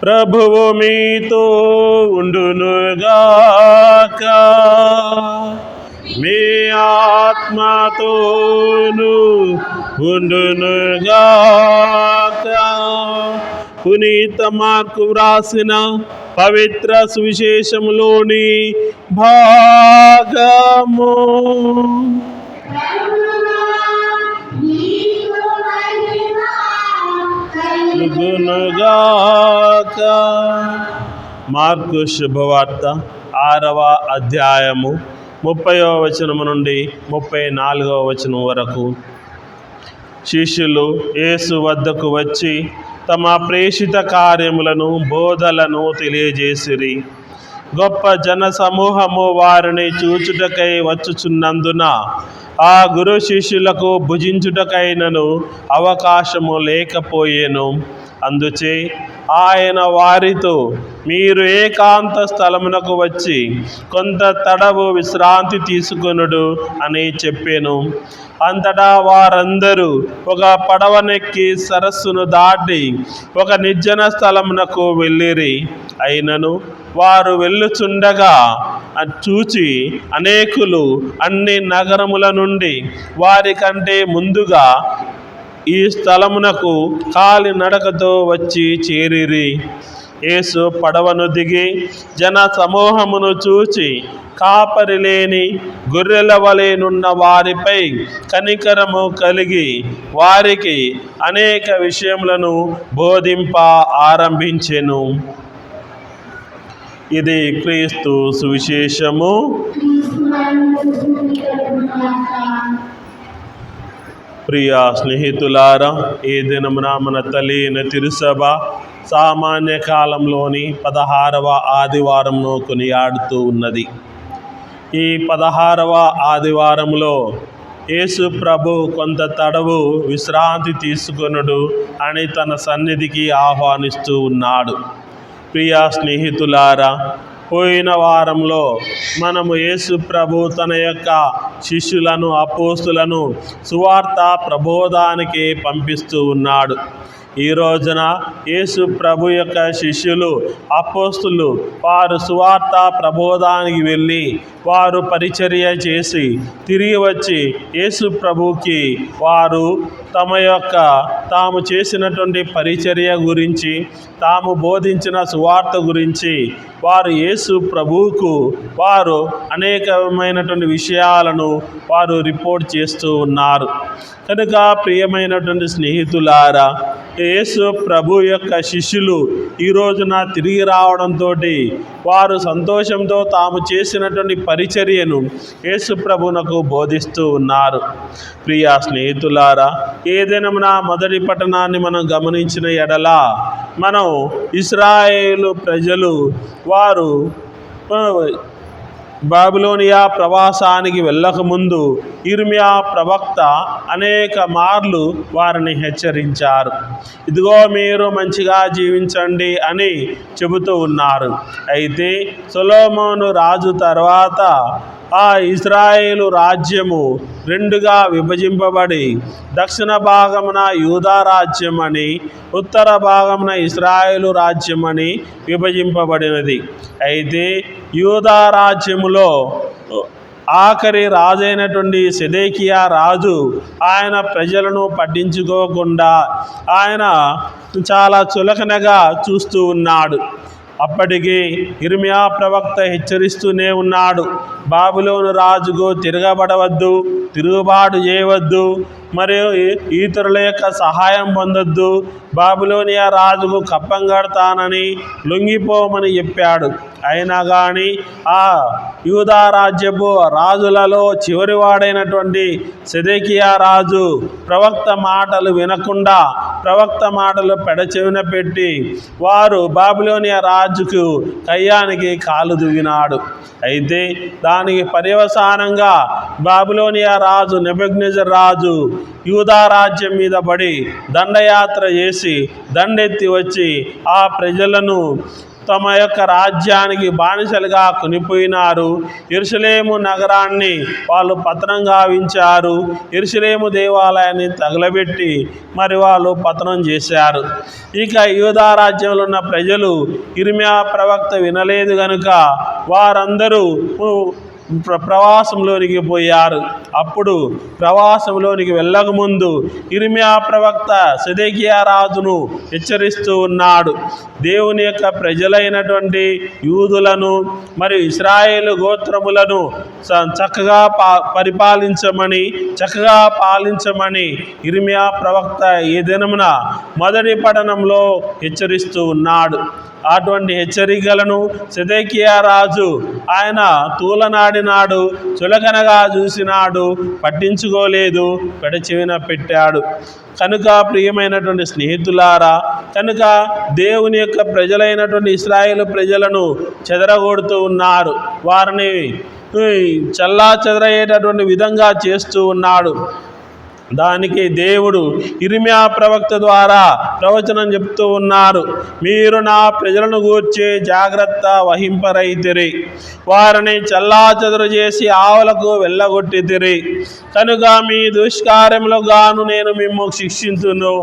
ప్రభువు మీతో ఉండునుగాక. మీ ఆత్మతోను ఉండునుగాక. పునీత మార్కు వ్రాసిన పవిత్ర సువిశేషములోని భాగము. మార్కు శుభవార్త 6వ అధ్యాయము 30వ వచనము నుండి 34వ వచనం వరకు. శిష్యులు యేసు వద్దకు వచ్చి తమ ప్రేషిత కార్యములను బోధలను తెలియజేసిరి. గొప్ప జన సమూహము వారిని చూచుటకై వచ్చుచున్నందున ఆ గురు శిష్యులకు భుజించుటకైనను అవకాశము లేకపోయెను. అందుచే ఆయన వారితో, మీరు ఏకాంత స్థలమునకు వచ్చి కొంత తడవు విశ్రాంతి తీసుకొనుడు అని చెప్పెను. అంతటా వారందరూ ఒక పడవనెక్కి సరస్సును దాటి ఒక నిర్జన స్థలమునకు వెళ్ళిరి. అయినను వారు వెళ్ళుచుండగా చూచి అనేకులు అన్ని నగరముల నుండి వారి కంటే ముందుగా ఈ స్థలమునకు కాలి నడకతో వచ్చి చేరిరి. యేసు పడవను దిగి జన సమూహమును చూచి కాపరి లేని గొర్రెల వలెనున్న వారిపై కనికరము కలిగి వారికి అనేక విషయములను బోధింప ఆరంభించెను. ఇది క్రీస్తు సువిశేషము. ప్రియ స్నేహితులారా, ఈ దినమున మన తల్లి తిరుసభ సామాన్య కాలంలోని 16వ ఆదివారంను కొనియాడుతూ ఉన్నది. ఈ 16వ ఆదివారంలో యేసు ప్రభు కొంత తడవు విశ్రాంతి తీసుకొనుడు అని తన సన్నిధికి ఆహ్వానిస్తూ ఉన్నాడు. ప్రియ స్నేహితులారా, పోయిన వారంలో మనము యేసు ప్రభు తన యొక్క శిష్యులను అపోస్తులను సువార్త ప్రబోధానికి పంపిస్తూ ఉన్నాడు. ఈ రోజున యేసు ప్రభు యొక్క శిష్యులు అపోస్తులు వారు సువార్త ప్రబోధానికి వెళ్ళి వారు పరిచర్య చేసి తిరిగి వచ్చి యేసు ప్రభుకి వారు తాము చేసినటువంటి పరిచర్య గురించి, తాము బోధించిన సువార్త గురించి వారు యేసు ప్రభువుకు వారు అనేకమైనటువంటి విషయాలను వారు రిపోర్ట్ చేస్తూ ఉన్నారు. కనుక ప్రియమైనటువంటి స్నేహితులారా, యేసు ప్రభు యొక్క శిష్యులు ఈ రోజున తిరిగి రావడంతో వారు సంతోషంతో తాము చేసినటువంటి పరిచర్యను యేసు ప్రభువునకు బోధిస్తూ ఉన్నారు. ప్రియ స్నేహితులారా, ఏదైనా మొదటి పట్టణాన్ని మనం గమనించిన ఎడల మనం ఇశ్రాయేలు ప్రజలు వారు బాబిలోనియా ప్రవాసానికి వెళ్ళకముందు ఇర్మియా ప్రవక్త అనేక మార్లు వారిని హెచ్చరించారు. ఇదిగో మీరు మంచిగా జీవించండి అని చెబుతూ ఉన్నారు. అయితే సొలొమోను రాజు తర్వాత ఆ ఇశ్రాయేలు రాజ్యము రెండుగా విభజింపబడి దక్షిణ భాగమున యూదా రాజ్యం అని, ఉత్తర భాగమున ఇశ్రాయేలు రాజ్యం అని విభజింపబడినది. అయితే యూదా రాజ్యములో ఆఖరి రాజైనటువంటి సెదేకియా రాజు ఆయన ప్రజలను పట్టించుకోకుండా ఆయన చాలా చులకనగా చూస్తూ ఉన్నాడు. అప్పటికి ఇర్మియా ప్రవక్త హెచ్చరిస్తూనే ఉన్నాడు, బాబిలోను రాజుకు తిరగబడవద్దు, తిరుగుబాటు చేయవద్దు, మరియు ఇతరుల యొక్క సహాయం పొందొద్దు, బాబిలోనియా రాజుకు కప్పం కడతానని లొంగిపోమని చెప్పాడు. అయినా కానీ ఆ యూదా రాజ్యపు రాజులలో చివరివాడైనటువంటి సెదేకియా రాజు ప్రవక్త మాటలు వినకుండా ప్రవక్త మాటలు పెడచెవిన పెట్టి వారు బాబిలోనియా రాజుకు కయ్యానికి కాలు దువ్వినాడు. అయితే దానికి పర్యవసానంగా బాబిలోనియా రాజు నెబుకద్నెజర్ రాజు యూదా రాజ్యం మీద పడి దండయాత్ర చేసి దండెత్తి వచ్చి ఆ ప్రజలను తమ యొక్క రాజ్యానికి బానిసలుగా కొనిపోయినారు. యెరూషలేము నగరాన్ని వాళ్ళు పతనం గావించారు. యెరూషలేము దేవాలయాన్ని తగలబెట్టి మరి వాళ్ళు పతనం చేశారు. ఇక యూదా రాజ్యంలో ఉన్న ప్రజలు ఇర్మియా ప్రవక్త వినలేదు గనుక వారందరూ ప్రవాసంలోనికి పోయారు. అప్పుడు ప్రవాసంలోనికి వెళ్ళకముందు ఇర్మియా ప్రవక్త సిదెకియా రాజును హెచ్చరిస్తూ ఉన్నాడు. దేవుని యొక్క ప్రజలైనటువంటి యూదులను మరియు ఇశ్రాయేలు గోత్రములను చక్కగా చక్కగా పాలించమని ఇర్మియా ప్రవక్త ఈ దినమున మొదటి పట్టణంలో హెచ్చరిస్తూ ఉన్నాడు. అటువంటి హెచ్చరికలను సిదెకియా రాజు ఆయన తూలనాడినాడు, చులకనగా చూసినాడు, పట్టించుకోలేదు, పెడచెవిన పెట్టాడు. కనుక ప్రియమైనటువంటి స్నేహితులారా, కనుక దేవుని యొక్క ప్రజలైనటువంటి ఇశ్రాయేలు ప్రజలను చెదరగొడుతూ ఉన్నారు. వారిని చల్లా చెదరయ్యేటటువంటి విధంగా చేస్తూ ఉన్నాడు. దానికి దేవుడు ఇర్మియా ప్రవక్త ద్వారా ప్రవచనం చెప్తూ ఉన్నారు. మీరు నా ప్రజలను గూర్చి జాగ్రత్త వహింపరైతిరి, వారిని చల్లాచెదరు చేసి ఆవులకు వెళ్ళగొట్టితిరి, కనుక మీ దుష్కార్యములకు గాను నేను మిమ్ము శిక్షించును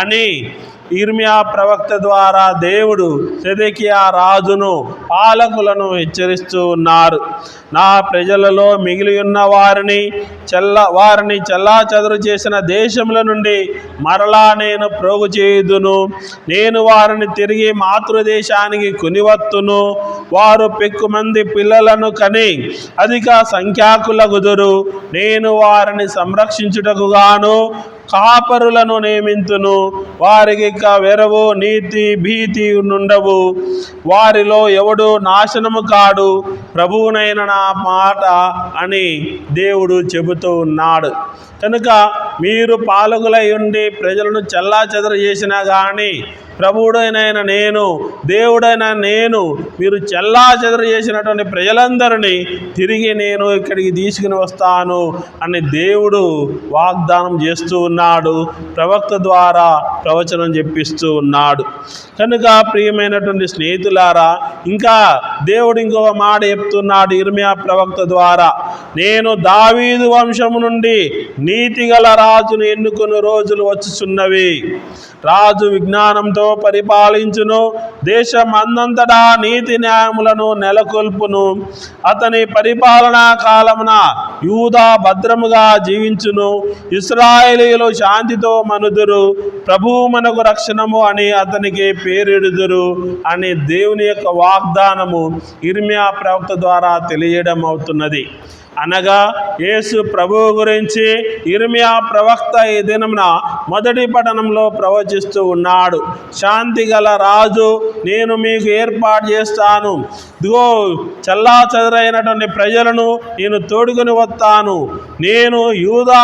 అని ఇర్మియా ప్రవక్త ద్వారా దేవుడు సిదెకియా రాజును పాలకులను హెచ్చరిస్తూ ఉన్నారు. నా ప్రజలలో మిగిలి ఉన్న వారిని చల్లాచెదరు చేసిన దేశముల నుండి మరలా నేను ప్రోగు చేయుదును. నేను వారిని తిరిగి మాతృదేశానికి కొనివత్తును. వారు పెక్కుమంది పిల్లలను కని అధిక సంఖ్యాకులగుదురు. నేను వారిని సంరక్షించుటకు గాను కాపరులను నియమింతును. వారికి వెరవు నీతి భీతి నుండవు. వారిలో ఎవడు నాశనము కాడు. ప్రభువునైన నా మాట అని దేవుడు చెబుతూ ఉన్నాడు. కనుక మీరు పాలకులై ఉండి ప్రజలను చెల్లాచెదరు చేసినా కానీ ప్రభువుడైన నేను, దేవుడైన నేను, మీరు చెల్లాచెదరు చేసినటువంటి ప్రజలందరినీ తిరిగి నేను ఇక్కడికి తీసుకుని వస్తాను అని దేవుడు వాగ్దానం చేస్తూ ఉన్నాడు. ప్రవక్త ద్వారా ప్రవచనం చెప్పిస్తూ ఉన్నాడు. కనుక ప్రియమైనటువంటి స్నేహితులారా, ఇంకా దేవుడు ఇంకొక మాట చెప్తున్నాడు ఇర్మియా ప్రవక్త ద్వారా. నేను దావీదు వంశము నుండి నీతిగల రాజును ఎన్నుకుని రోజులు వచ్చుచున్నవి. రాజు విజ్ఞానంతో పరిపాలించును. దేశమందంతటా నీతి న్యాయములను నెలకొల్పును. అతని పరిపాలనా కాలమున యూదా భద్రముగా జీవించును. ఇశ్రాయేలీయులు శాంతితో మనుదురు. ప్రభువు మనకు రక్షణము అని అతనికి పేరిడుదురు అని దేవుని యొక్క వాగ్దానము ఇర్మియా ప్రవక్త ద్వారా తెలియడం అవుతున్నది. అనగా యేసు ప్రభువు గురించి ఇర్మియా ప్రవక్త ఈ దినమున మొదటి పట్టణంలో ప్రవచిస్తూ ఉన్నాడు. శాంతి గల రాజు నేను మీకు ఏర్పాటు చేస్తాను. ఇదిగో చల్లాచెదరైనటువంటి ప్రజలను నేను తోడుకొని వస్తాను. నేను యూదా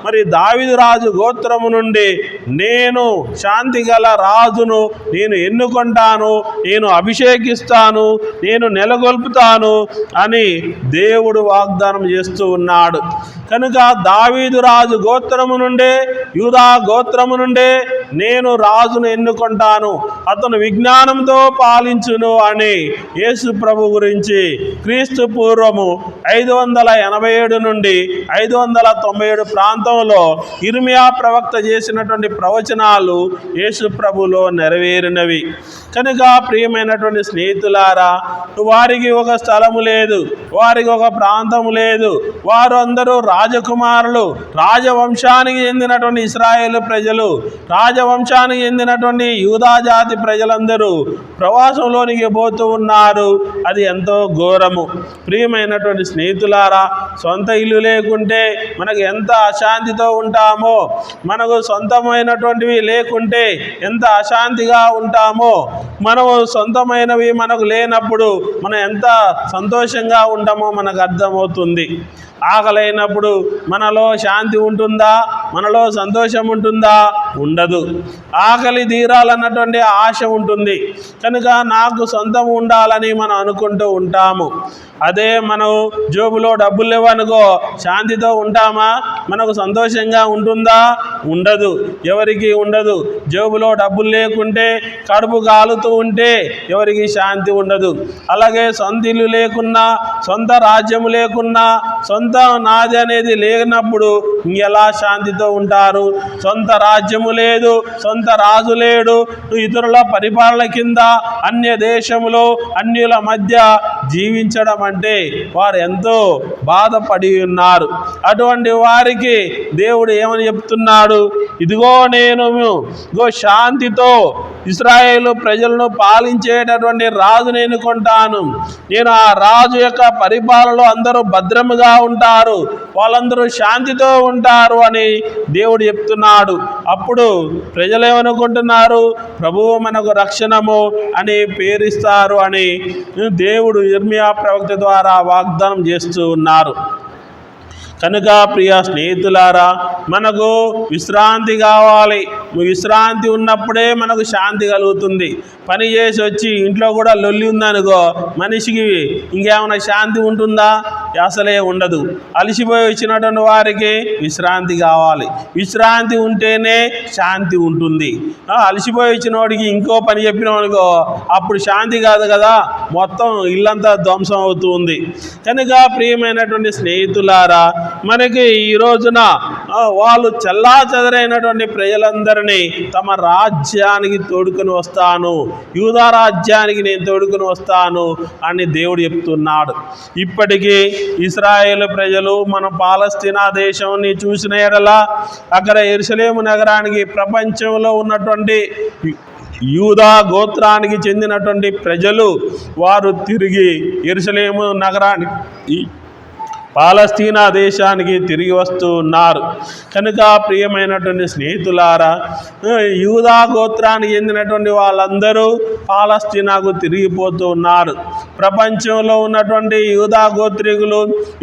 మరి దావీదు రాజు గోత్రము నుండి నేను శాంతి గల రాజును నేను ఎన్నుకుంటాను, నేను అభిషేకిస్తాను, నేను నెలకొల్పుతాను అని దేవుడు వాగ్దానం చేస్తూ ఉన్నాడు. కనుక దావీదు రాజు గోత్రము నుండే, యూదా గోత్రము నుండే నేను రాజును ఎన్నుకుంటాను, అతను విజ్ఞానంతో పాలించును అని యేసు ప్రభు గురించి క్రీస్తు పూర్వము 587 నుండి 597 ప్రాంతంలో ఇర్మియా ప్రవక్త చేసినటువంటి ప్రవచనాలు యేసు ప్రభులో నెరవేరినవి. కనుక ప్రియమైనటువంటి స్నేహితులారా, వారికి ఒక స్థలము లేదు, వారికి ఒక ప్రాంతము లేదు. వారు అందరూ రాజకుమారులు, రాజవంశానికి చెందినటువంటి ఇశ్రాయేలు ప్రజలు, రాజవంశానికి చెందినటువంటి యూదా జాతి ప్రజలందరూ ప్రవాసంలోనికి పోతూ ఉన్నారు. అది ఎంతో ఘోరము. ప్రియమైనటువంటి స్నేహితులారా, సొంత ఇల్లు లేకుంటే మనకు ఎంత అశాంతితో ఉంటామో, మనకు సొంతమైనటువంటివి లేకుంటే ఎంత అశాంతిగా ఉంటామో, మనము సొంతమైనవి మనకు లేనప్పుడు మనం ఎంత సంతోషంగా ఉంటామో మనకు అర్థమవుతుంది. ఆకలైనప్పుడు మనలో శాంతి ఉంటుందా? మనలో సంతోషం ఉంటుందా? ఉండదు. ఆకలి తీరాలన్నటువంటి ఆశ ఉంటుంది కనుక నాకు సొంతం ఉండాలని మనం అనుకుంటూ ఉంటాము. అదే మనం జోబులో డబ్బులు లేవనుకో శాంతితో ఉంటామా? మనకు సంతోషంగా ఉంటుందా? ఉండదు. ఎవరికి ఉండదు. జోబులో డబ్బులు లేకుంటే కడుపు కాలుతూ ఉంటే ఎవరికి శాంతి ఉండదు. అలాగే సొంత ఇల్లు లేకున్నా, సొంత రాజ్యము లేకున్నా, సొంత నాది అనేది లేనప్పుడు ఎలా శాంతితో ఉంటారు? సొంత రాజ్యము లేదు, సొంత రాజు లేడు, ఇతరుల పరిపాలన కింద అన్య దేశములో అన్యుల మధ్య జీవించడం అంటే వారు ఎంతో బాధపడి ఉన్నారు. అటువంటి వారికి దేవుడు ఏమని చెప్తున్నాడు? ఇదిగో నేను శాంతితో ఇశ్రాయేలు ప్రజలను పాలించేటటువంటి రాజుని ఎన్నుకుంటాను. నేను ఆ రాజు యొక్క పరిపాలనలో అందరూ భద్రముగా ఉంటారు, వాళ్ళందరూ శాంతితో ఉంటారు అని దేవుడు చెప్తున్నాడు. అప్పుడు ప్రజలు ఏమనుకుంటున్నారు? ప్రభువు మనకు రక్షణము అని పేరిస్తారు అని దేవుడు ఇర్మియా ప్రవక్త ద్వారా వాగ్దానం చేస్తూ ఉన్నారు. కనుక ప్రియ స్నేహితులారా, మనకు విశ్రాంతి కావాలి. విశ్రాంతి ఉన్నప్పుడే మనకు శాంతి కలుగుతుంది. పని చేసి వచ్చి ఇంట్లో కూడా లొల్లి ఉందనుకో మనిషికి ఇంకేమైనా శాంతి ఉంటుందా? అసలే ఉండదు. అలసిపోయి వచ్చినటువంటి వారికి విశ్రాంతి కావాలి. విశ్రాంతి ఉంటేనే శాంతి ఉంటుంది. అలసిపోయి వచ్చిన వాడికి ఇంకో పని చెప్పినామనుకో అప్పుడు శాంతి కాదు కదా, మొత్తం ఇల్లంతా ధ్వంసం అవుతుంది. కనుక ప్రియమైనటువంటి స్నేహితులారా, మనకి ఈ రోజున వాళ్ళు చల్లా చెదరైనటువంటి ప్రజలందరినీ తమ రాజ్యానికి తోడుకొని వస్తాను, యూదా రాజ్యానికి నేను తోడుకొని వస్తాను అని దేవుడు చెప్తున్నాడు. ఇప్పటికీ ఇశ్రాయేలు ప్రజలు మన పాలస్తీనా దేశాన్ని చూసిన ఎడల అక్కడ యెరూషలేము నగరానికి ప్రపంచంలో ఉన్నటువంటి యూదా గోత్రానికి చెందినటువంటి ప్రజలు వారు తిరిగి యెరూషలేము నగరానికి పాలస్తీనా దేశానికి తిరిగి వస్తూ ఉన్నారు. కనుక ప్రియమైనటువంటి స్నేహితులారా, యూదా గోత్రానికి చెందినటువంటి వాళ్ళందరూ పాలస్తీనాకు తిరిగిపోతూ ఉన్నారు. ప్రపంచంలో ఉన్నటువంటి యూదా గోత్రికులు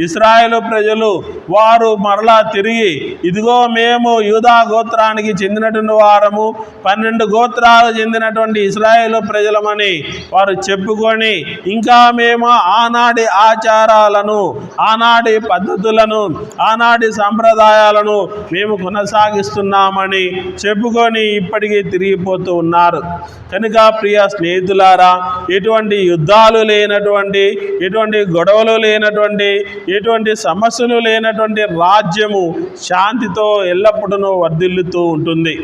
ఇశ్రాయేలు ప్రజలు వారు మరలా తిరిగి ఇదిగో మేము యూదా గోత్రానికి చెందినటువంటి వారము, 12 గోత్రాలు చెందినటువంటి ఇశ్రాయేలు ప్రజలమని వారు చెప్పుకొని ఇంకా మేము ఆనాటి ఆచారాలను, ఆనాటి పద్ధతులను, ఆనాటి సంప్రదాయాలను మేము కొనసాగిస్తున్నామని చెప్పుకొని ఇప్పటికీ తిరిగిపోతూ ఉన్నారు. కనుక ప్రియ స్నేహితులారా, ఎటువంటి యుద్ధాలు లేనటువంటి, ఎటువంటి గొడవలు లేనటువంటి, ఎటువంటి సమస్యలు లేనటువంటి రాజ్యము శాంతితో ఎల్లప్పుడూ వర్ధిల్లుతూ ఉంటుంది.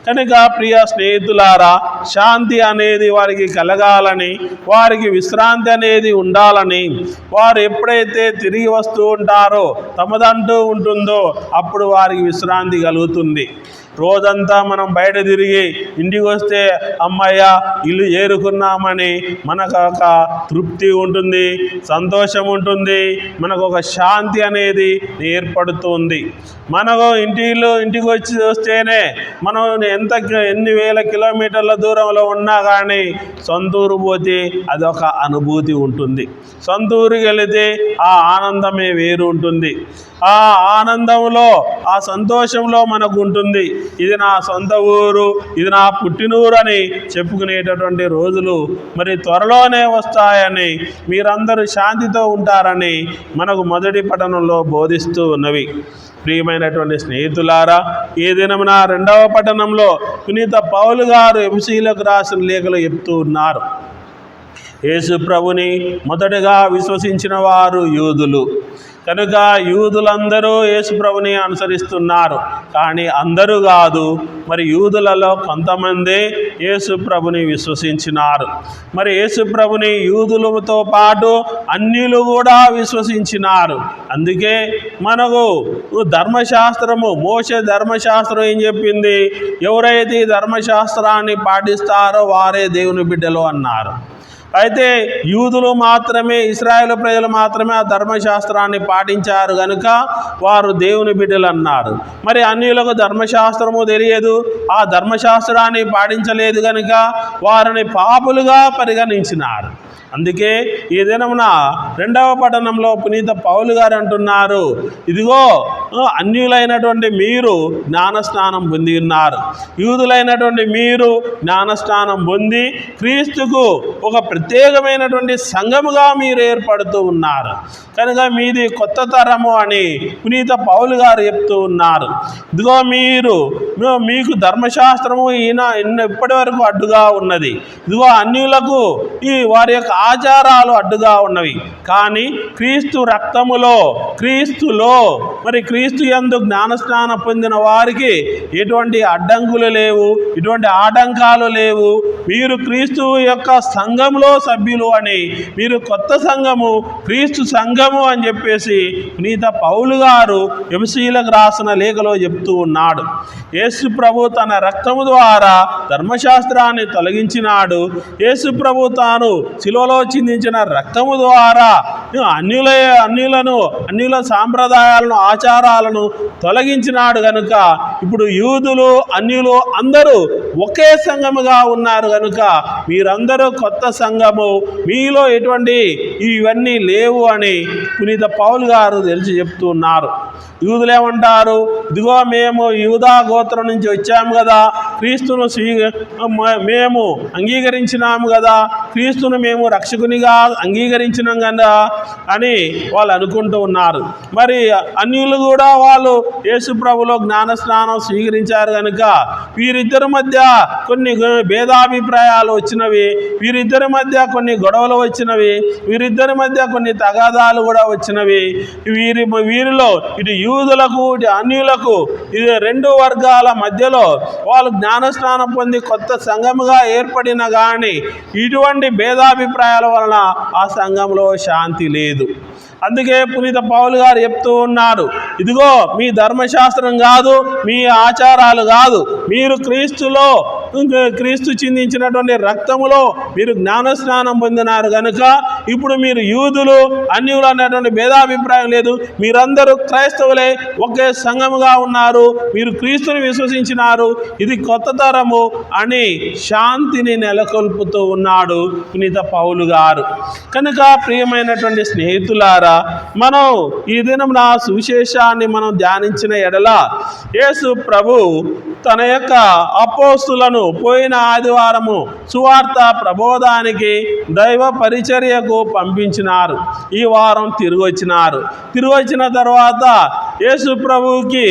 కనుక ప్రియ స్నేహితులారా, శాంతి అనేది వారికి కలగాలని, వారికి విశ్రాంతి అనేది ఉండాలని, వారు ఎప్పుడైతే తిరిగి వస్తూ ఉంటారో తమదంటూ ఉంటుందో అప్పుడు వారికి విశ్రాంతి కలుగుతుంది. రోజంతా మనం బయట తిరిగి ఇంటికి వస్తే అమ్మయ్య ఇల్లు చేరుకున్నామని మనకు ఒక తృప్తి ఉంటుంది, సంతోషం ఉంటుంది, మనకు ఒక శాంతి అనేది ఏర్పడుతుంది. మనకు ఇంటికి వచ్చి వస్తేనే మనం ఎన్ని వేల కిలోమీటర్ల దూరంలో ఉన్నా కానీ సొంతూరు పోతే అదొక అనుభూతి ఉంటుంది. సొంతూరుకి వెళితే ఆ ఆనందమే వేరు ఉంటుంది. ఆ ఆనందంలో, ఆ సంతోషంలో మనకు ఉంటుంది. ఇది నా సొంత ఊరు, ఇది నా పుట్టినూరు అని చెప్పుకునేటటువంటి రోజులు మరి త్వరలోనే వస్తాయని, మీరందరూ శాంతితో ఉంటారని మనకు మొదటి పఠనంలో బోధిస్తూ ఉన్నవి. ప్రియమైనటువంటి స్నేహితులారా, ఈ దినమున 2వ పట్టణంలో పునీత పౌలు గారు ఎఫెసీయులకు రాసిన లేఖలు చెప్తూ ఉన్నారు. యేసు ప్రభుని మొదటగా విశ్వసించిన వారు యూదులు. కనుక యూదులందరూ యేసు ప్రభుని అనుసరిస్తున్నారు, కానీ అందరూ కాదు. మరి యూదులలో కొంతమంది యేసు ప్రభుని విశ్వసించినారు. మరి యేసు ప్రభుని యూదులతో పాటు అన్యులు కూడా విశ్వసించినారు. అందుకే మనకు ధర్మశాస్త్రము, మోషే ధర్మశాస్త్రం ఏం చెప్పింది? ఎవరైతే ఈ ధర్మశాస్త్రాన్ని పాటిస్తారో వారే దేవుని బిడ్డలు అన్నారు. అయితే యూదులు మాత్రమే, ఇశ్రాయేలు ప్రజలు మాత్రమే ఆ ధర్మశాస్త్రాన్ని పాటించారు కనుక వారు దేవుని బిడ్డలు అన్నారు. మరి అన్యులకు ధర్మశాస్త్రము తెలియదు, ఆ ధర్మశాస్త్రాన్ని పాటించలేదు కనుక వారిని పాపులుగా పరిగణించినారు. అందుకే ఈ దినమున 2వ పట్టణంలో పునీత పౌలు గారు అంటున్నారు, ఇదిగో అన్యులైనటువంటి మీరు జ్ఞానస్నానం పొంది ఉన్నారు, యూదులైనటువంటి మీరు జ్ఞానస్నానం పొంది క్రీస్తుకు ఒక ప్రత్యేకమైనటువంటి సంఘముగా మీరు ఏర్పడుతూ ఉన్నారు కనుక మీది కొత్త తరము అని పునీత పౌలు గారు చెప్తూ ఉన్నారు. ఇదిగో మీకు ధర్మశాస్త్రము ఇప్పటి వరకు అడ్డుగా ఉన్నది, ఇదిగో అన్యులకు వారి యొక్క ఆచారాలు అడ్డుగా ఉన్నవి, కానీ క్రీస్తు రక్తములో, క్రీస్తులో, మరి క్రీస్తు యందు జ్ఞానస్నానం పొందిన వారికి ఎటువంటి అడ్డంకులు లేవు, ఎటువంటి ఆటంకాలు లేవు. మీరు క్రీస్తు యొక్క సంఘంలో సభ్యులు అని, మీరు కొత్త సంఘము, క్రీస్తు సంఘము అని చెప్పేసి పునీత పౌలు గారు ఎఫెసీయులకు రాసిన లేఖలో చెప్తూ ఉన్నాడు. యేసు ప్రభు తన రక్తము ద్వారా ధర్మశాస్త్రాన్ని తొలగించినాడు. యేసు ప్రభు తాను శిలువలో చిందించిన రక్తము ద్వారా అన్యుల సాంప్రదాయాలను, ఆచారాలను తొలగించినాడు కనుక ఇప్పుడు యూదులు, అన్యులు అందరూ ఒకే సంఘముగా ఉన్నారు కనుక మీరందరూ కొత్త సంఘము, మీలో ఎటువంటి ఇవన్నీ లేవు అని పునీత పౌలు గారు చెప్తూ ఉన్నారు. యూదులు ఏమంటారు, ఇదిగో మేము యూదా గోత్రం నుంచి వచ్చాము కదా, క్రీస్తును మేము అంగీకరించినాము కదా, క్రీస్తును మేము రక్షకునిగా అంగీకరించినాం కదా అని వాళ్ళు అనుకుంటూ ఉన్నారు. మరి అన్యులు కూడా వాళ్ళు యేసు ప్రభులో జ్ఞానస్నానం స్వీకరించారు కనుక వీరిద్దరి మధ్య కొన్ని భేదాభిప్రాయాలు వచ్చినవి, వీరిద్దరి మధ్య కొన్ని గొడవలు వచ్చినవి, వీరిద్దరి మధ్య కొన్ని తగాదాలు కూడా వచ్చినవి. వీరిలో ఇటు యూదులకు, ఇటు అన్యులకు, ఇది 2 వర్గాల మధ్యలో వాళ్ళు జ్ఞానస్నానం పొంది కొత్త సంఘముగా ఏర్పడిన కానీ ఇటువంటి భేదాభిప్రాయాల వలన ఆ సంఘంలో శాంతి లేదు. అందుకే పునీత పౌలు గారు చెప్తూ ఉన్నారు, ఇదిగో మీ ధర్మశాస్త్రం కాదు, మీ ఆచారాలు కాదు, మీరు క్రీస్తు చిందించినటువంటి రక్తములో మీరు జ్ఞానస్నానం పొందినారు కనుక ఇప్పుడు మీరు యూదులు, అన్యులు అనేటువంటి భేదాభిప్రాయం లేదు, మీరందరూ క్రైస్తవులే, ఒకే సంఘముగా ఉన్నారు, మీరు క్రీస్తుని విశ్వసించినారు, ఇది కొత్త తరము అని శాంతిని నెలకొల్పుతూ ఉన్నాడు పునీత పౌలు గారు. కనుక ప్రియమైనటువంటి స్నేహితులారా, మనం ఈ దినం సువిశేషాన్ని మనం ధ్యానించిన ఎడల యేసు ప్రభు తన యొక్క అపోస్తులను పోయిన ఆదివారము సువార్త ప్రబోధానికి, దైవ పరిచర్యకు పంపించినారు. ఈ వారం తిరిగి వచ్చిన తర్వాత యేసు ప్రభువుకి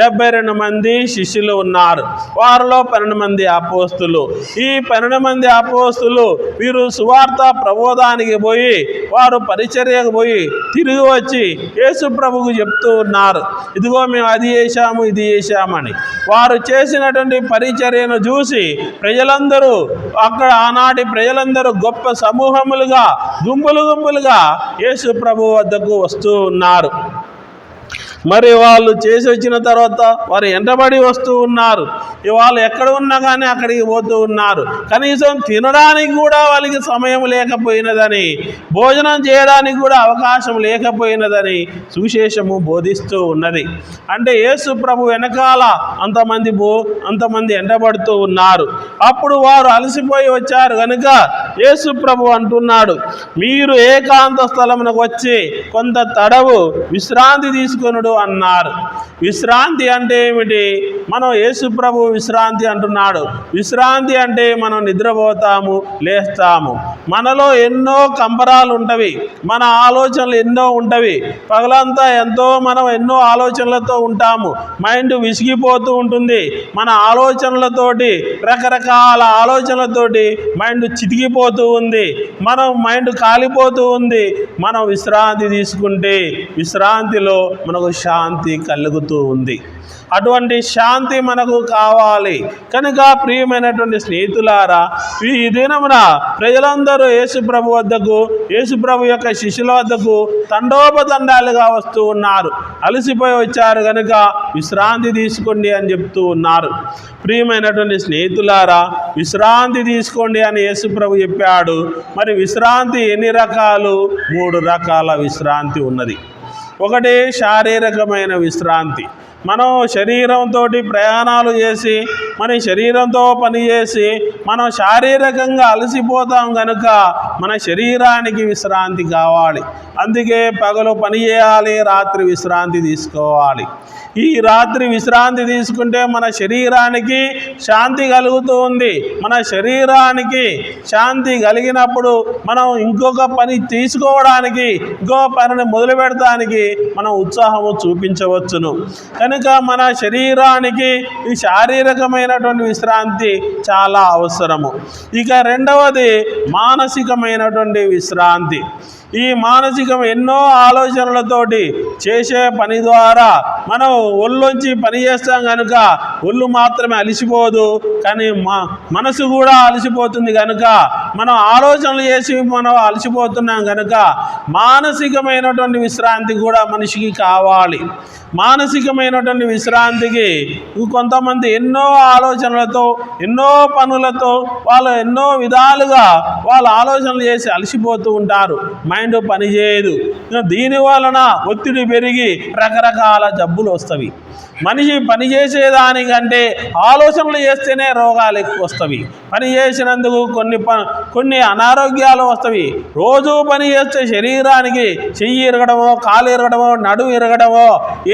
72 మంది శిష్యులు ఉన్నారు. వారిలో 12 మంది అపోస్తులు. ఈ 12 మంది అపోస్తులు వీరు సువార్త ప్రబోధానికి పోయి, వారు పరిచర్యకు పోయి తిరిగి వచ్చి యేసు ప్రభువుకు చెప్తూ ఉన్నారు, ఇదిగో మేము అది చేశాము, ఇది చేశామని. వారు చేసినటువంటి పరిచర్యను చూసి ప్రజలందరూ, అక్కడ ఆనాటి ప్రజలందరూ గొప్ప సమూహములుగా, గుంపులుగా యేసు ప్రభు వద్దకు వస్తూ ఉన్నారు. మరి వాళ్ళు చేసి వచ్చిన తర్వాత వారు ఎంటబడి వస్తూ ఉన్నారు. వాళ్ళు ఎక్కడ ఉన్నా కానీ అక్కడికి పోతూ ఉన్నారు. కనీసం తినడానికి కూడా వాళ్ళకి సమయం లేకపోయినదని, భోజనం చేయడానికి కూడా అవకాశం లేకపోయినదని సువిశేషము బోధిస్తూ ఉన్నది. అంటే యేసు ప్రభు వెనకాల అంతమంది ఎంటబడుతూ ఉన్నారు. అప్పుడు వారు అలసిపోయి వచ్చారు కనుక యేసు ప్రభు అంటున్నాడు, మీరు ఏకాంత స్థలమునకు వచ్చి కొంత తడవు విశ్రాంతి తీసుకొనుడు అన్నారు. విశ్రాంతి అంటే ఏమిటి? మనం యేసు ప్రభు విశ్రాంతి అంటున్నాడు. విశ్రాంతి అంటే మనం నిద్రపోతాము, లేస్తాము. మనలో ఎన్నో కంపరాలు ఉంటవి, మన ఆలోచనలు ఎన్నో ఉంటవి. పగలంతా మనం ఎన్నో ఆలోచనలతో ఉంటాము. మైండ్ విసిగిపోతూ ఉంటుంది. మన ఆలోచనలతోటి, రకరకాల ఆలోచనలతోటి మైండ్ చితికిపోతూ ఉంది. మైండ్ కాలిపోతూ ఉంది. మనం విశ్రాంతి తీసుకుంటే విశ్రాంతిలో మనకు శాంతి కలుగుతూ ఉంది. అటువంటి శాంతి మనకు కావాలి కనుక ప్రియమైనటువంటి స్నేహితులారా, ఈ దినమున ప్రజలందరూ యేసుప్రభు వద్దకు, యేసుప్రభు యొక్క శిష్యుల వద్దకు తండోపతండాలుగా వస్తూ ఉన్నారు. అలసిపోయి వచ్చారు కనుక విశ్రాంతి తీసుకోండి అని చెప్తూ ఉన్నారు. ప్రియమైనటువంటి స్నేహితులారా, విశ్రాంతి తీసుకోండి అని యేసుప్రభు చెప్పాడు. మరి విశ్రాంతి ఎన్ని రకాలు? 3 రకాల విశ్రాంతి ఉన్నది. ఒకటి శారీరకమైన విశ్రాంతి. మనం శరీరంతో ప్రయాణాలు చేసి, మన శరీరంతో పనిచేసి మనం శారీరకంగా అలసిపోతాం కనుక మన శరీరానికి విశ్రాంతి కావాలి. అందుకే పగలు పని చేయాలి, రాత్రి విశ్రాంతి తీసుకోవాలి. ఈ రాత్రి విశ్రాంతి తీసుకుంటే మన శరీరానికి శాంతి కలుగుతూ ఉంది. మన శరీరానికి శాంతి కలిగినప్పుడు మనం ఇంకొక పని తీసుకోవడానికి, ఇంకో పనిని మొదలు పెడతానికి మనం ఉత్సాహము చూపించవచ్చును. కనుక మన శరీరానికి ఈ శారీరకమైనటువంటి విశ్రాంతి చాలా అవసరము. ఇక రెండవది మానసికమైనటువంటి విశ్రాంతి. ఈ మానసికం ఎన్నో ఆలోచనలతోటి చేసే పని ద్వారా మనం ఒళ్ళొంచి పని చేస్తాం కనుక ఒళ్ళు మాత్రమే అలసిపోదు, కానీ మనసు కూడా అలసిపోతుంది. కనుక మనం ఆలోచనలు చేసి మనం అలసిపోతున్నాం కనుక మానసికమైనటువంటి విశ్రాంతి కూడా మనిషికి కావాలి. మానసికమైనటువంటి విశ్రాంతికి కొంతమంది ఎన్నో ఆలోచనలతో, ఎన్నో పనులతో వాళ్ళు ఎన్నో విధాలుగా వాళ్ళు ఆలోచనలు చేసి అలసిపోతూ ఉంటారు. మైండ్ పనిచేయదు. దీని వలన ఒత్తిడి పెరిగి రకరకాల జబ్బులు వస్తవి. మనిషి పని చేసేదానికంటే ఆలోచనలు చేస్తేనే రోగాలు ఎక్కువ వస్తవి. పని చేసినందుకు కొన్ని అనారోగ్యాలు వస్తవి. రోజు పని చేస్తే శరీరానికి చెయ్యి ఇరగడమో, కాలు ఇరగడమో, నడుము ఇరగడమో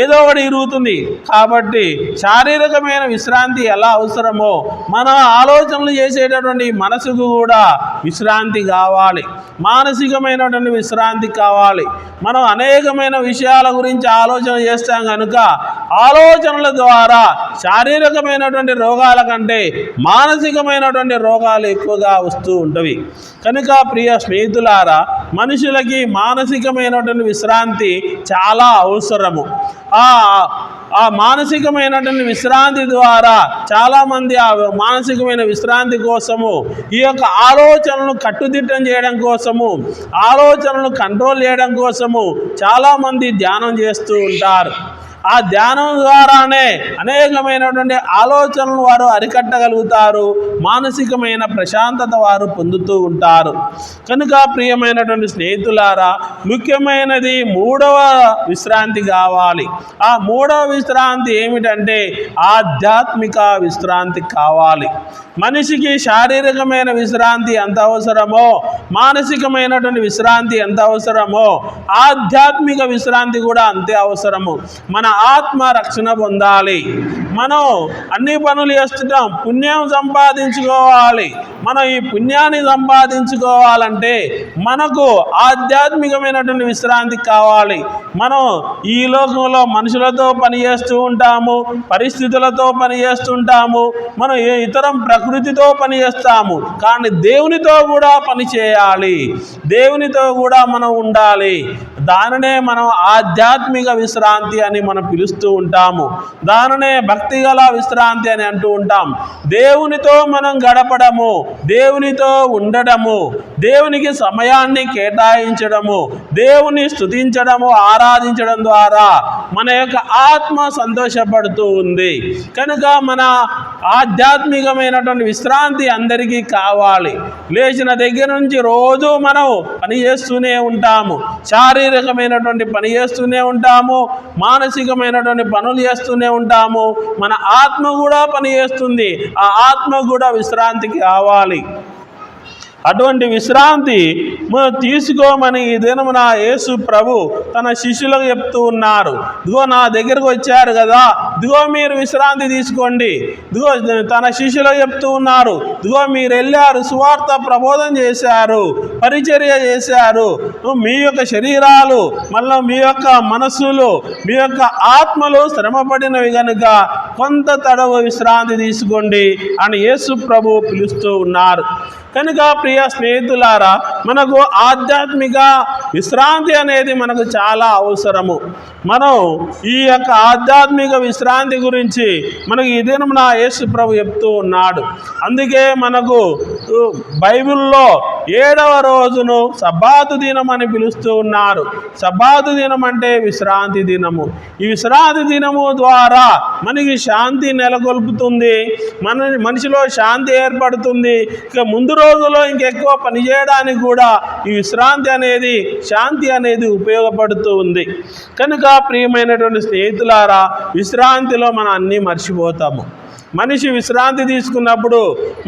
ఏదో ఒకటి ఇరుగుతుంది. కాబట్టి శారీరకమైన విశ్రాంతి ఎలా అవసరమో మన ఆలోచనలు చేసేటటువంటి మనసుకు కూడా విశ్రాంతి కావాలి. మానసికమైనటువంటి విశ్రాంతి కావాలి. మనం అనేకమైన విషయాల గురించి ఆలోచన చేస్తాం కనుక ఆలోచనల ద్వారా శారీరకమైనటువంటి రోగాల కంటే మానసికమైనటువంటి రోగాలు ఎక్కువగా వస్తూ ఉంటవి. కనుక ప్రియ స్నేహితులారా, మనుషులకి మానసికమైనటువంటి విశ్రాంతి చాలా అవసరము. ఆ మానసికమైనటువంటి విశ్రాంతి ద్వారా చాలామంది ఆ మానసికమైన విశ్రాంతి కోసము, ఈ యొక్క ఆలోచనలను కట్టుదిట్టం చేయడం కోసము, ఆలోచనలను కంట్రోల్ చేయడం కోసము చాలామంది ధ్యానం చేస్తూ ఉంటారు. ఆ ధ్యానం ద్వారానే అనేకమైనటువంటి ఆలోచనలు వారు అరికట్టగలుగుతారు. మానసికమైన ప్రశాంతత వారు పొందుతూ ఉంటారు. కనుక ప్రియమైనటువంటి స్నేహితులారా, ముఖ్యమైనది 3వ విశ్రాంతి కావాలి. ఆ 3వ విశ్రాంతి ఏమిటంటే ఆధ్యాత్మిక విశ్రాంతి కావాలి. మనిషికి శారీరకమైన విశ్రాంతి ఎంత అవసరమో, మానసికమైనటువంటి విశ్రాంతి ఎంత అవసరమో, ఆధ్యాత్మిక విశ్రాంతి కూడా అంతే అవసరము. మన ఆత్మ రక్షణ పొందాలి. మనం అన్ని పనులు చేస్తుంటాం, పుణ్యం సంపాదించుకోవాలి. మనం ఈ పుణ్యాన్ని సంపాదించుకోవాలంటే మనకు ఆధ్యాత్మికమైనటువంటి విశ్రాంతి కావాలి. మనం ఈ లోకంలో మనుషులతో పనిచేస్తూ ఉంటాము, పరిస్థితులతో పనిచేస్తుంటాము, మనం ఇతర ప్రకృతితో పనిచేస్తాము. కానీ దేవునితో కూడా పని చేయాలి, దేవునితో కూడా మనం ఉండాలి. దానినే మనం ఆధ్యాత్మిక విశ్రాంతి అని మనం పిలుస్తూ ఉంటాము. దానినే భక్తిగల విశ్రాంతి అని అంటూ ఉంటాం. దేవునితో మనం గడపడము, దేవునితో ఉండడము, దేవునికి సమయాన్ని కేటాయించడము, దేవుని స్తుతించడము, ఆరాధించడం ద్వారా మన యొక్క ఆత్మ సంతోషపడుతూ ఉంది. కనుక మన ఆధ్యాత్మికమైనటువంటి విశ్రాంతి అందరికీ కావాలి. లేచిన దగ్గర నుంచి రోజు మనం పని చేస్తూనే ఉంటాము, శారీరకమైనటువంటి పని చేస్తూనే ఉంటాము, మానసికమైనటువంటి పనులు చేస్తూనే ఉంటాము. మన ఆత్మ కూడా పని చేస్తుంది. ఆ ఆత్మ కూడా విశ్రాంతికి కావాలి. అటువంటి విశ్రాంతి తీసుకోమని ఈ దినమున యేసు ప్రభు తన శిష్యులకు చెప్తూ ఉన్నారు. ఇదిగో నా దగ్గరకు వచ్చారు కదా, ఇదిగో మీరు విశ్రాంతి తీసుకోండి. ఇదిగో తన శిష్యులకు చెప్తూ ఉన్నారు, ఇదిగో మీరు వెళ్ళారు, సువార్త ప్రబోధం చేశారు, పరిచర్య చేశారు, మీ యొక్క శరీరాలు మళ్ళీ మీ యొక్క మనస్సులు మీ యొక్క ఆత్మలు శ్రమపడినవి కనుక కొంత తడవ విశ్రాంతి తీసుకోండి అని యేసు ప్రభు పిలుస్తూ ఉన్నారు. కనుక ప్రియ స్నేహితులారా, మనకు ఆధ్యాత్మిక విశ్రాంతి అనేది మనకు చాలా అవసరము. మనం ఈ యొక్క ఆధ్యాత్మిక విశ్రాంతి గురించి మనకు ఈ దినమున యేసు ప్రభు చెప్తూ ఉన్నాడు. అందుకే మనకు బైబిల్లో 7వ రోజును సబ్బాతు దినం అని పిలుస్తూ ఉన్నారు. సబ్బాతు దినం అంటే విశ్రాంతి దినము. ఈ విశ్రాంతి దినము ద్వారా మనకి శాంతి నెలకొల్పుతుంది, మనిషిలో శాంతి ఏర్పడుతుంది. ఇక ముందు రోజుల్లో ఇంకెక్కువ పనిచేయడానికి కూడా ఈ విశ్రాంతి అనేది, శాంతి అనేది ఉపయోగపడుతూ ఉంది. కనుక ప్రియమైనటువంటి స్నేహితులారా, విశ్రాంతిలో మనం అన్నీ మర్చిపోతాము. మనిషి విశ్రాంతి తీసుకున్నప్పుడు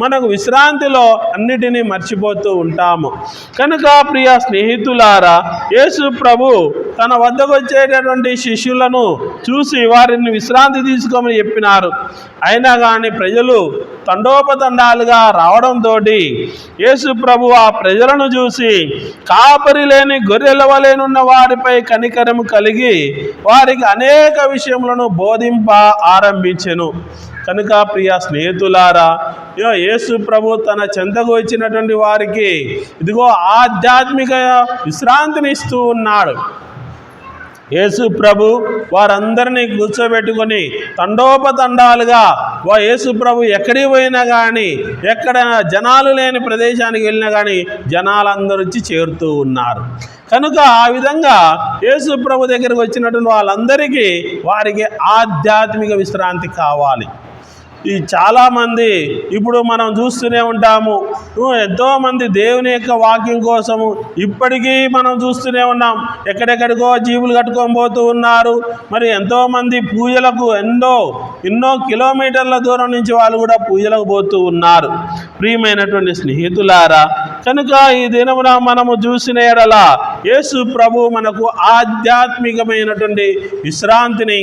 మనకు విశ్రాంతిలో అన్నిటినీ మర్చిపోతూ ఉంటాము. కనుక ప్రియ స్నేహితులారా, యేసు ప్రభు తన వద్దకు వచ్చేటటువంటి శిష్యులను చూసి వారిని విశ్రాంతి తీసుకోమని చెప్పినారు. అయినా కానీ ప్రజలు తండోపతండాలుగా రావడంతో యేసు ప్రభు ఆ ప్రజలను చూసి కాపరి లేని గొర్రెల వలెనున్న వారిపై కనికరము కలిగి వారికి అనేక విషయములను బోధింప ఆరంభించెను. కనుక ప్రియ స్నేహితులారా, యేసు ప్రభు తన చెంతకు వచ్చినటువంటి వారికి ఇదిగో ఆధ్యాత్మిక విశ్రాంతిని ఇస్తూ ఉన్నాడు. యేసు ప్రభు వారందరినీ కూర్చోబెట్టుకొని తండోపతండాలుగా యేసు ప్రభు ఎక్కడికి పోయినా కానీ, ఎక్కడ జనాలు లేని ప్రదేశానికి వెళ్ళినా కానీ జనాలందరూ వచ్చి చేరుతూ ఉన్నారు. కనుక ఆ విధంగా యేసు ప్రభు దగ్గరకు వచ్చినటువంటి వాళ్ళందరికీ వారికి ఆధ్యాత్మిక విశ్రాంతి కావాలి. ఈ చాలామంది ఇప్పుడు మనం చూస్తూనే ఉంటాము, ఎంతోమంది దేవుని యొక్క వాక్యం కోసము ఇప్పటికీ మనం చూస్తూనే ఉన్నాం. ఎక్కడెక్కడికో జీవులు కట్టుకొని పోతూ ఉన్నారు. మరి ఎంతోమంది పూజలకు ఎన్నో కిలోమీటర్ల దూరం నుంచి వాళ్ళు కూడా పూజలకు పోతూ ఉన్నారు. ప్రియమైనటువంటి స్నేహితులారా, కనుక ఈ దినమున మనము చూసిన ఎడల యేసు ప్రభు మనకు ఆధ్యాత్మికమైనటువంటి విశ్రాంతిని,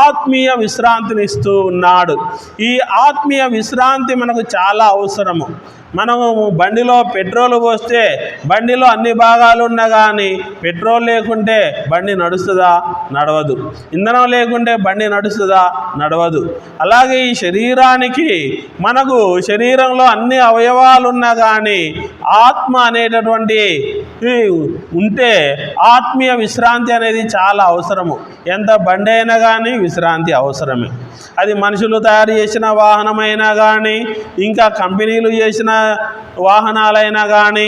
ఆత్మీయ విశ్రాంతిని ఇస్తూ ఉన్నాడు. ఈ ఆత్మీయ విశ్రాంతి మనకు చాలా అవసరము. మనము బండిలో పెట్రోల్ పోస్తే బండిలో అన్ని భాగాలు ఉన్నా కానీ పెట్రోల్ లేకుంటే బండి నడుస్తుందా? నడవదు. ఇంధనం లేకుంటే బండి నడుస్తుందా? నడవదు. అలాగే ఈ శరీరానికి, మనకు శరీరంలో అన్ని అవయవాలు ఉన్నా కానీ ఆత్మ అనేటటువంటి ఉంటే ఆత్మీయ విశ్రాంతి అనేది చాలా అవసరము. ఎంత బండి అయినా కానీ విశ్రాంతి అవసరమే. అది మనుషులు తయారు చేసిన వాహనమైనా కానీ, ఇంకా కంపెనీలు చేసిన వాహనాలైనా కానీ,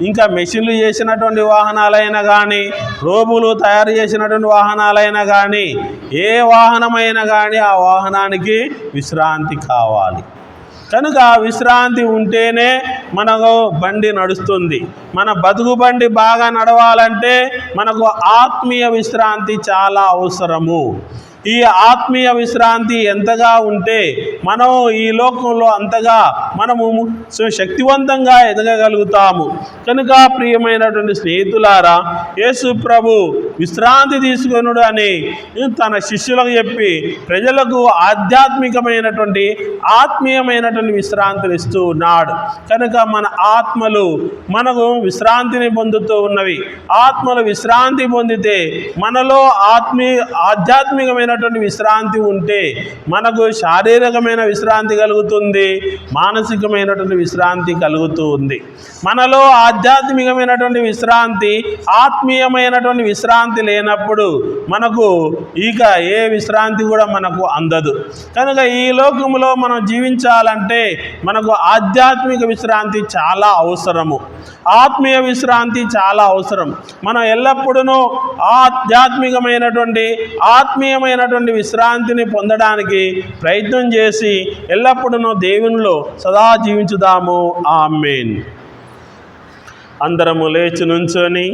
ఇంకా మెషిన్లు చేసినటువంటి వాహనాలైనా కానీ, రోబోలు తయారు చేసినటువంటి వాహనాలైనా కానీ, ఏ వాహనమైనా కానీ ఆ వాహనానికి విశ్రాంతి కావాలి. కనుక విశ్రాంతి ఉంటేనే మనకు బండి నడుస్తుంది. మన బతుకు బండి బాగా నడవాలంటే మనకు ఆత్మీయ విశ్రాంతి చాలా అవసరము. ఈ ఆత్మీయ విశ్రాంతి ఎంతగా ఉంటే మనం ఈ లోకంలో అంతగా మనము శక్తివంతంగా ఎదగగలుగుతాము. కనుక ప్రియమైనటువంటి స్నేహితులారా, యేసు ప్రభు విశ్రాంతి తీసుకొనుడు అని తన శిష్యులకు చెప్పి ప్రజలకు ఆధ్యాత్మికమైనటువంటి, ఆత్మీయమైనటువంటి విశ్రాంతిని ఇస్తూ ఉన్నాడు. కనుక మన ఆత్మలు మనకు విశ్రాంతిని పొందుతూ ఉన్నవి. ఆత్మలు విశ్రాంతి పొందితే మనలో ఆధ్యాత్మికమైన విశ్రాంతి ఉంటే మనకు శారీరకమైన విశ్రాంతి కలుగుతుంది, మానసికమైనటువంటి విశ్రాంతి కలుగుతూ ఉంది. మనలో ఆధ్యాత్మికమైనటువంటి విశ్రాంతి, ఆత్మీయమైనటువంటి విశ్రాంతి లేనప్పుడు మనకు ఇక ఏ విశ్రాంతి కూడా మనకు అందదు. కనుక ఈ లోకంలో మనం జీవించాలంటే మనకు ఆధ్యాత్మిక విశ్రాంతి చాలా అవసరము, ఆత్మీయ విశ్రాంతి చాలా అవసరం. మనం ఎల్లప్పుడూ ఆత్మీయమైనటువంటి విశ్రాంతిని పొందడానికి ప్రయత్నం చేసి ఎల్లప్పుడూ దేవునిలో సదా జీవించుదాము. ఆమేన్. అందరము లేచి నుంచొని